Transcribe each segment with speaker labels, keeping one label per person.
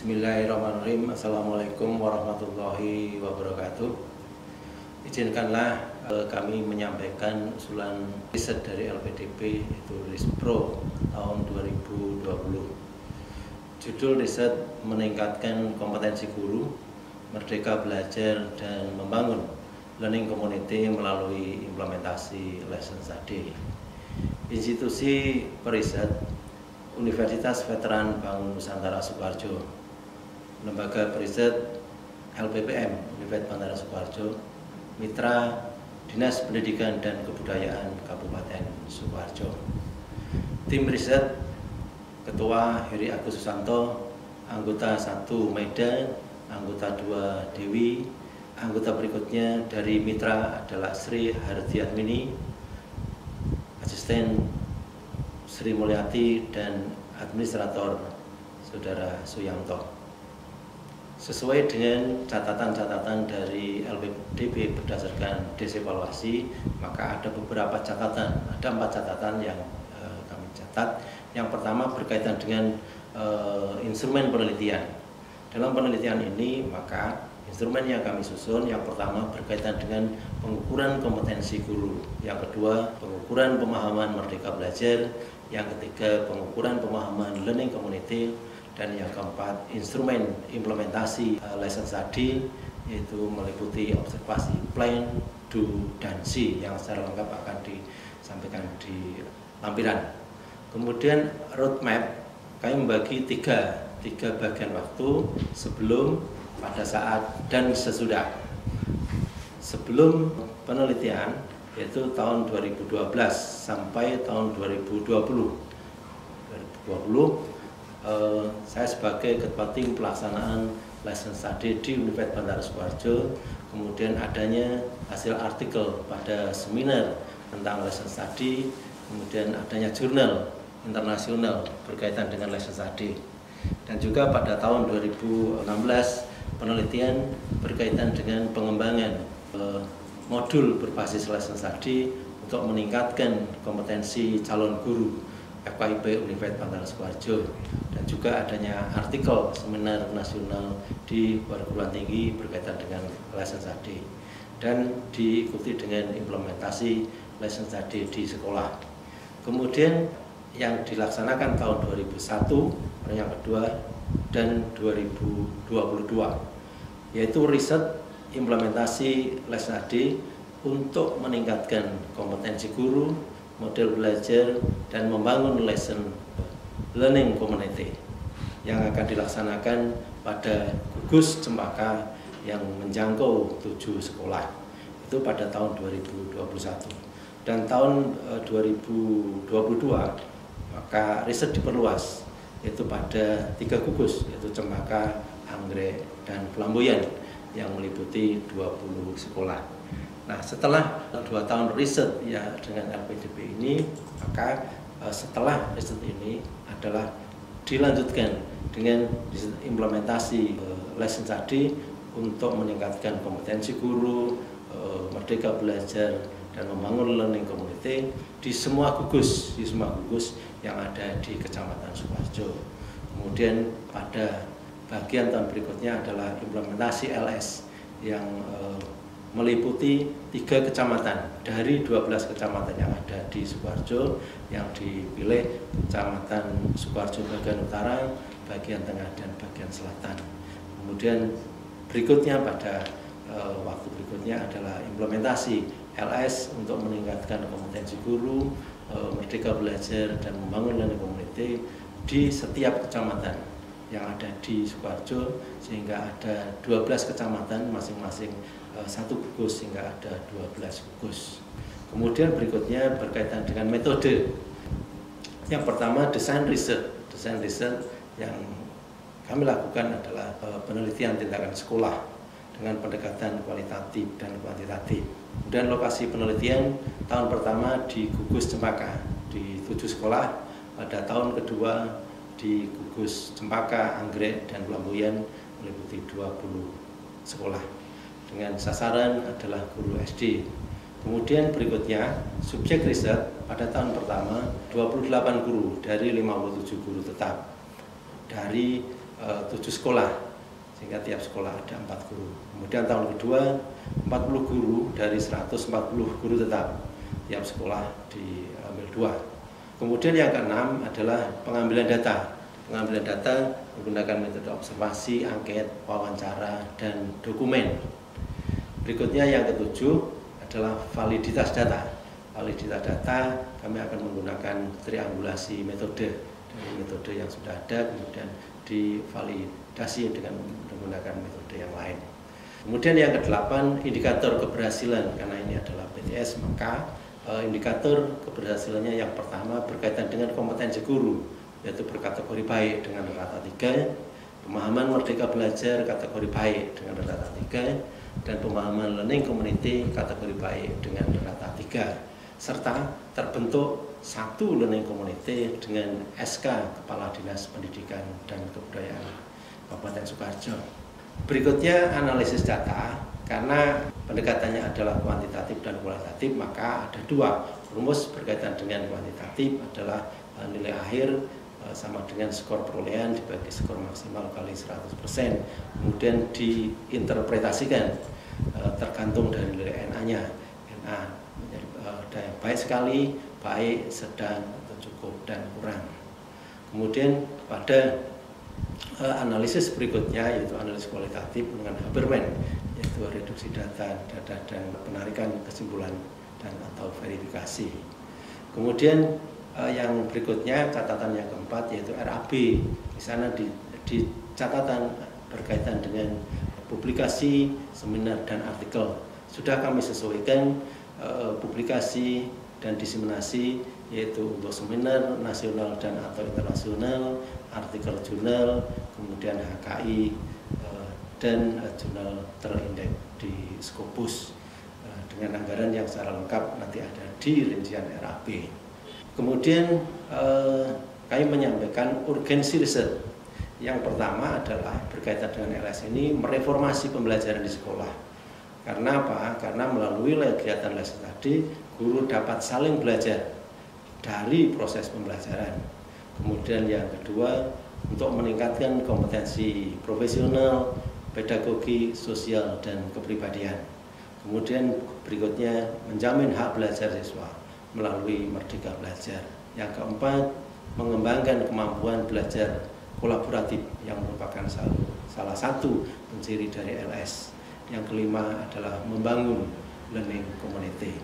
Speaker 1: Bismillahirrahmanirrahim. Assalamualaikum warahmatullahi wabarakatuh. Izinkanlah kami menyampaikan usulan riset dari LPDP, yaitu RISPRO tahun 2020. Judul riset meningkatkan kompetensi guru, merdeka belajar dan membangun learning community melalui implementasi lesson study. Institusi periset Universitas Veteran Bank Nusantara Sukoharjo, Lembaga Periset LPPM Universitas Bandara Sukoharjo, Mitra Dinas Pendidikan dan Kebudayaan Kabupaten Sukoharjo. Tim riset Ketua Heri Agus Susanto, anggota 1 Maida, anggota 2 Dewi, anggota berikutnya dari Mitra adalah Sri Hardiatmini, Asisten Sri Mulyati, dan Administrator Saudara Suyanto. Sesuai dengan catatan-catatan dari LPDP berdasarkan desevaluasi, maka ada beberapa catatan, ada 4 catatan yang kami catat. Yang pertama berkaitan dengan instrumen penelitian. Dalam penelitian ini, maka instrumen yang kami susun, yang pertama berkaitan dengan pengukuran kompetensi guru, yang kedua pengukuran pemahaman merdeka belajar, yang ketiga pengukuran pemahaman learning community, dan yang keempat instrumen implementasi lesson study, yaitu meliputi observasi, plan, do, dan see yang secara lengkap akan disampaikan di lampiran. Kemudian roadmap kami membagi tiga bagian waktu: sebelum, pada saat, dan sesudah. Sebelum penelitian, yaitu tahun 2012 sampai tahun 2020. Saya sebagai Ketua Tim Pelaksanaan Lesson Study di Universitas Bandara Sukoharjo, kemudian adanya hasil artikel pada seminar tentang Lesson Study, kemudian adanya jurnal internasional berkaitan dengan Lesson Study, dan juga pada tahun 2016 penelitian berkaitan dengan pengembangan modul berbasis lesson study untuk meningkatkan kompetensi calon guru FKIP Universitas Bandara Sukoharjo, dan juga adanya artikel seminar nasional di perguruan tinggi berkaitan dengan lesson study, dan diikuti dengan implementasi lesson study di sekolah. Kemudian yang dilaksanakan tahun 2001, yang kedua, dan 2022, yaitu riset implementasi lesson study untuk meningkatkan kompetensi guru, model belajar, dan membangun lesson learning community yang akan dilaksanakan pada gugus Cempaka yang menjangkau 7 sekolah, itu pada tahun 2021. Dan tahun 2022 maka riset diperluas, yaitu pada 3 gugus, yaitu Cempaka, Anggrek, dan Pelamboyan, yang meliputi 20 sekolah. Nah, setelah 2 tahun riset ya dengan LPDP ini, maka setelah riset ini adalah dilanjutkan dengan implementasi lesson study untuk meningkatkan kompetensi guru, merdeka belajar, dan membangun learning community di semua gugus yang ada di Kecamatan Sukoharjo. Kemudian pada bagian tahun berikutnya adalah implementasi LS yang meliputi 3 kecamatan dari 12 kecamatan yang ada di Sukoharjo, yang dipilih Kecamatan Sukoharjo bagian utara, bagian tengah, dan bagian selatan. Kemudian berikutnya pada waktu berikutnya adalah implementasi LS untuk meningkatkan kompetensi guru, merdeka belajar, dan membangun learning community di setiap kecamatan yang ada di Sukoharjo, sehingga ada 12 kecamatan masing-masing 1 gugus, sehingga ada 12 gugus. Kemudian berikutnya berkaitan dengan metode. Yang pertama desain riset. Desain riset yang kami lakukan adalah penelitian tindakan sekolah dengan pendekatan kualitatif dan kuantitatif. Kemudian lokasi penelitian tahun pertama di gugus Cempaka di 7 sekolah, pada tahun kedua di gugus Cempaka, Anggrek, dan Pelamboyan meliputi 20 sekolah dengan sasaran adalah guru SD. Kemudian berikutnya subjek riset pada tahun pertama 28 guru dari 57 guru tetap dari 7 sekolah, sehingga tiap sekolah ada 4 guru. Kemudian tahun kedua 40 guru dari 140 guru tetap, tiap sekolah diambil 2. Kemudian yang keenam adalah pengambilan data. Pengambilan data menggunakan metode observasi, angket, wawancara, dan dokumen. Berikutnya yang ketujuh adalah validitas data. Validitas data kami akan menggunakan triangulasi metode dari metode yang sudah ada, kemudian divalidasi dengan menggunakan metode yang lain. Kemudian yang ke-8 indikator keberhasilan, karena ini adalah PTS, maka indikator keberhasilannya yang pertama berkaitan dengan kompetensi guru, yaitu berkategori baik dengan rata 3, pemahaman merdeka belajar kategori baik dengan rata 3, dan pemahaman learning community kategori baik dengan rata 3, serta terbentuk satu learning community dengan SK Kepala Dinas Pendidikan dan Kebudayaan Kabupaten Sukoharjo. Berikutnya analisis data, karena pendekatannya adalah kuantitatif dan kualitatif, maka ada 2 rumus berkaitan dengan kuantitatif adalah nilai akhir sama dengan skor perolehan dibagi skor maksimal kali 100%, kemudian diinterpretasikan tergantung dari nilai NA-nya. NA menjadi yang baik sekali, baik, sedang, atau cukup, dan kurang. Kemudian pada analisis berikutnya yaitu analisis kualitatif dengan Habermas, yaitu reduksi data dan penarikan kesimpulan dan atau verifikasi. Kemudian yang berikutnya catatan yang keempat yaitu RAB. Di sana di catatan berkaitan dengan publikasi, seminar, dan artikel sudah kami sesuaikan publikasi dan diseminasi, yaitu untuk seminar nasional dan atau internasional, artikel jurnal, kemudian HKI dan jurnal terindeks di Scopus dengan anggaran yang secara lengkap nanti ada di rincian RAB. Kemudian kami menyampaikan urgensi riset. Yang pertama adalah berkaitan dengan LS ini mereformasi pembelajaran di sekolah. Karena apa? Karena melalui kegiatan les tadi, guru dapat saling belajar dari proses pembelajaran. Kemudian yang kedua, untuk meningkatkan kompetensi profesional, pedagogi, sosial, dan kepribadian. Kemudian berikutnya, menjamin hak belajar siswa melalui Merdeka Belajar. Yang keempat, mengembangkan kemampuan belajar kolaboratif yang merupakan salah satu ciri dari LS. Yang kelima adalah membangun learning community.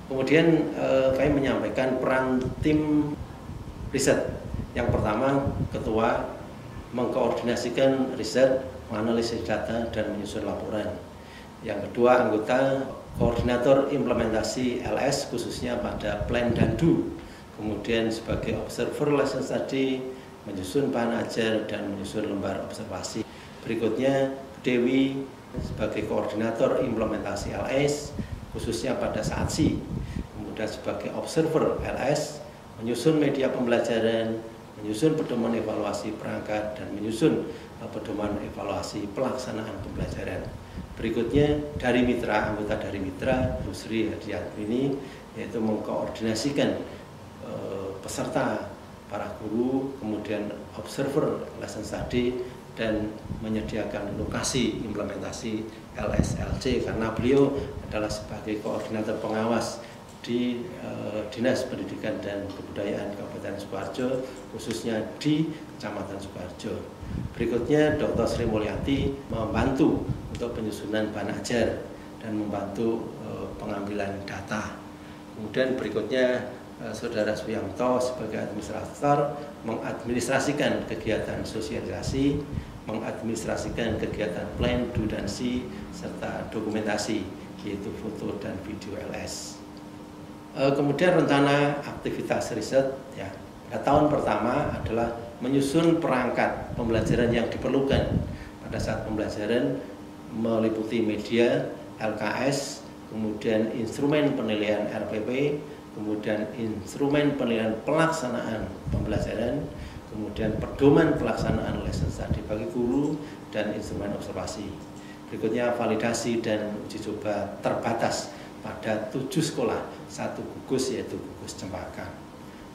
Speaker 1: Kemudian kami menyampaikan peran tim riset. Yang pertama, ketua mengkoordinasikan riset, menganalisis data, dan menyusun laporan. Yang kedua, anggota koordinator implementasi LS khususnya pada plan dan do. Kemudian sebagai observer lesson study, menyusun bahan ajar dan menyusun lembar observasi. Berikutnya Dewi sebagai koordinator implementasi LS khususnya pada saat C. Kemudian sebagai observer LS, menyusun media pembelajaran, menyusun pedoman evaluasi perangkat, dan menyusun pedoman evaluasi pelaksanaan pembelajaran. Berikutnya dari mitra, anggota dari mitra Bu Sri Hadiatwini, yaitu mengkoordinasikan peserta para guru, kemudian observer lesson study, dan menyediakan lokasi implementasi LSLC karena beliau adalah sebagai koordinator pengawas di Dinas Pendidikan dan Kebudayaan Kabupaten Sukoharjo, khususnya di Kecamatan Sukoharjo. Berikutnya Dr. Sri Mulyati membantu untuk penyusunan bahan ajar dan membantu pengambilan data. Kemudian berikutnya Saudara Suyanto sebagai administrator mengadministrasikan kegiatan sosialisasi, mengadministrasikan kegiatan plan, do, dan see, serta dokumentasi, yaitu foto dan video LS. Kemudian rencana aktivitas riset, ya, pada tahun pertama adalah menyusun perangkat pembelajaran yang diperlukan pada saat pembelajaran, meliputi media, LKS, kemudian instrumen penilaian RPP, kemudian instrumen penilaian pelaksanaan pembelajaran, kemudian pedoman pelaksanaan lesson study bagi guru, dan instrumen observasi. Berikutnya validasi dan uji coba terbatas pada 7 sekolah, 1 gugus yaitu gugus Cempaka.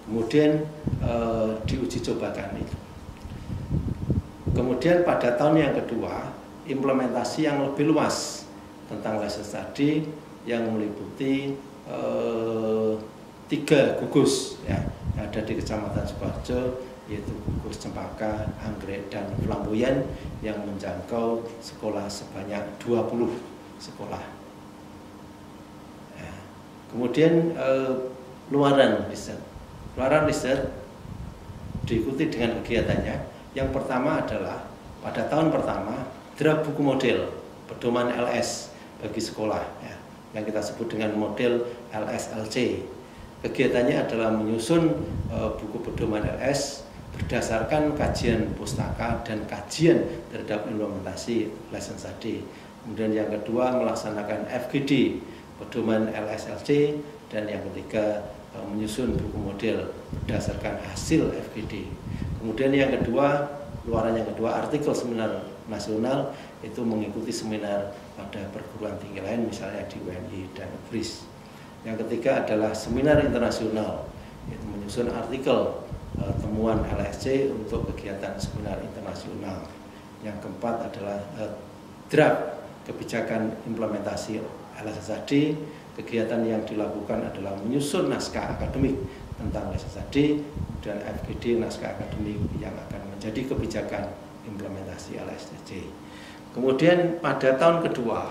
Speaker 1: Kemudian diuji cobakan itu. Kemudian pada tahun yang kedua, implementasi yang lebih luas tentang lesson study yang meliputi 3 gugus ya, yang ada di Kecamatan Sukoharjo, yaitu gugus Cempaka, Anggrek, dan Flamboyan yang menjangkau sekolah sebanyak 20 sekolah. Ya. Kemudian luaran riset diikuti dengan kegiatannya. Yang pertama adalah pada tahun pertama draft buku model pedoman LS bagi sekolah ya, yang kita sebut dengan model LSLC. Kegiatannya adalah menyusun buku pedoman LS berdasarkan kajian pustaka dan kajian terhadap implementasi lesson study. Kemudian yang kedua melaksanakan FGD pedoman LSLC, dan yang ketiga menyusun buku model berdasarkan hasil FGD. Kemudian yang kedua, luaran yang kedua, artikel seminar nasional itu mengikuti seminar pada perguruan tinggi lain, misalnya di UNI dan UGRIS. Yang ketiga adalah seminar internasional, yaitu menyusun artikel temuan LSC untuk kegiatan seminar internasional. Yang keempat adalah draft kebijakan implementasi lesson study. Kegiatan yang dilakukan adalah menyusun naskah akademik tentang lesson study dan FGD naskah akademik yang akan menjadi kebijakan implementasi LSTJ. Kemudian pada tahun kedua,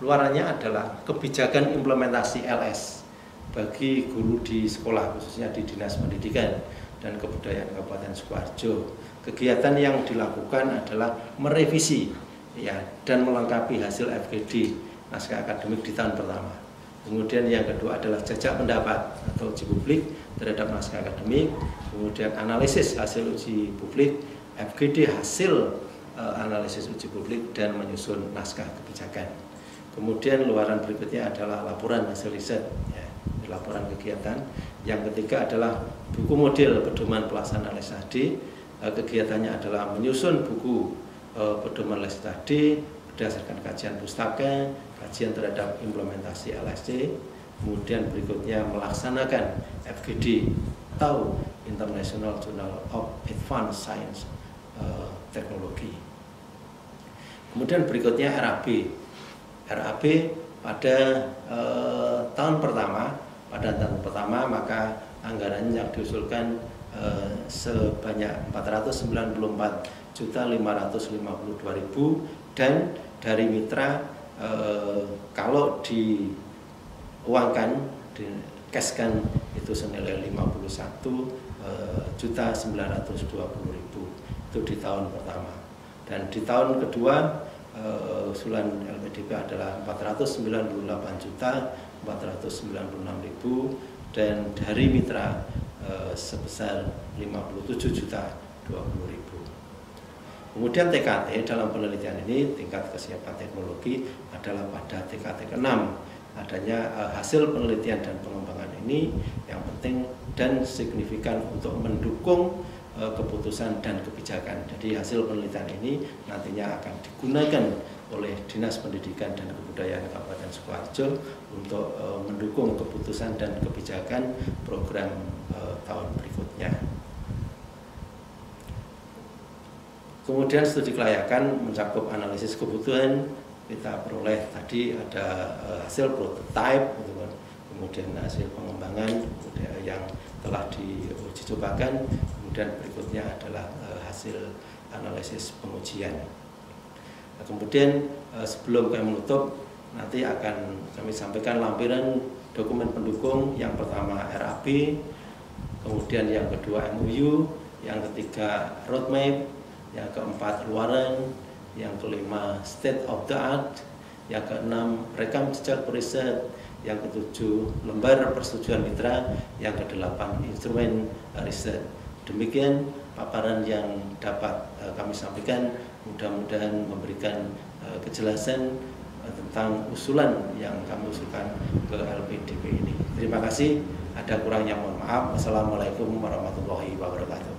Speaker 1: luarannya adalah kebijakan implementasi LS bagi guru di sekolah, khususnya di Dinas Pendidikan dan Kebudayaan Kabupaten Sukoharjo. Kegiatan yang dilakukan adalah merevisi ya, dan melengkapi hasil FGD naskah akademik di tahun pertama. Kemudian yang kedua adalah jajak pendapat atau uji publik terhadap naskah akademik, kemudian analisis hasil uji publik, FGD hasil analisis uji publik, dan menyusun naskah kebijakan. Kemudian luaran berikutnya adalah laporan hasil riset, ya, laporan kegiatan. Yang ketiga adalah buku model pedoman pelaksanaan lesson study. Kegiatannya adalah menyusun buku pedoman lesson study berdasarkan kajian pustaka, kajian terhadap implementasi LSC. Kemudian berikutnya melaksanakan FGD atau International Journal of Advanced Science Technology. Kemudian berikutnya RAB pada tahun pertama, maka anggaran yang diusulkan sebanyak 494.552.000, dan dari mitra kalau diuangkan, dikeskan itu senilai 51.920.000 itu di tahun pertama. Dan di tahun kedua usulan LPDP adalah 498.496.000, dan dari mitra sebesar 57.020.000. Kemudian TKT dalam penelitian ini, tingkat kesiapan teknologi, adalah pada TKT ke-6. Adanya hasil penelitian dan pengembangan ini yang penting dan signifikan untuk mendukung keputusan dan kebijakan. Jadi hasil penelitian ini nantinya akan digunakan oleh Dinas Pendidikan dan Kebudayaan Kabupaten Sukoharjo untuk mendukung keputusan dan kebijakan program tahun berikutnya. Kemudian studi kelayakan mencakup analisis kebutuhan. Kita peroleh tadi ada hasil prototype, kemudian hasil pengembangan yang telah diuji cobakan, kemudian berikutnya adalah hasil analisis pengujian. Nah, kemudian sebelum kami menutup, nanti akan kami sampaikan lampiran dokumen pendukung. Yang pertama RAB, kemudian yang kedua MOU, yang ketiga roadmap, yang keempat luaran, yang kelima state of the art, yang keenam rekam jejak riset, yang ketujuh lembar persetujuan mitra, yang kedelapan instrumen riset. Demikian paparan yang dapat kami sampaikan, mudah-mudahan memberikan kejelasan tentang usulan yang kami usulkan ke LPDP ini. Terima kasih, ada kurangnya mohon maaf. Wassalamualaikum warahmatullahi wabarakatuh.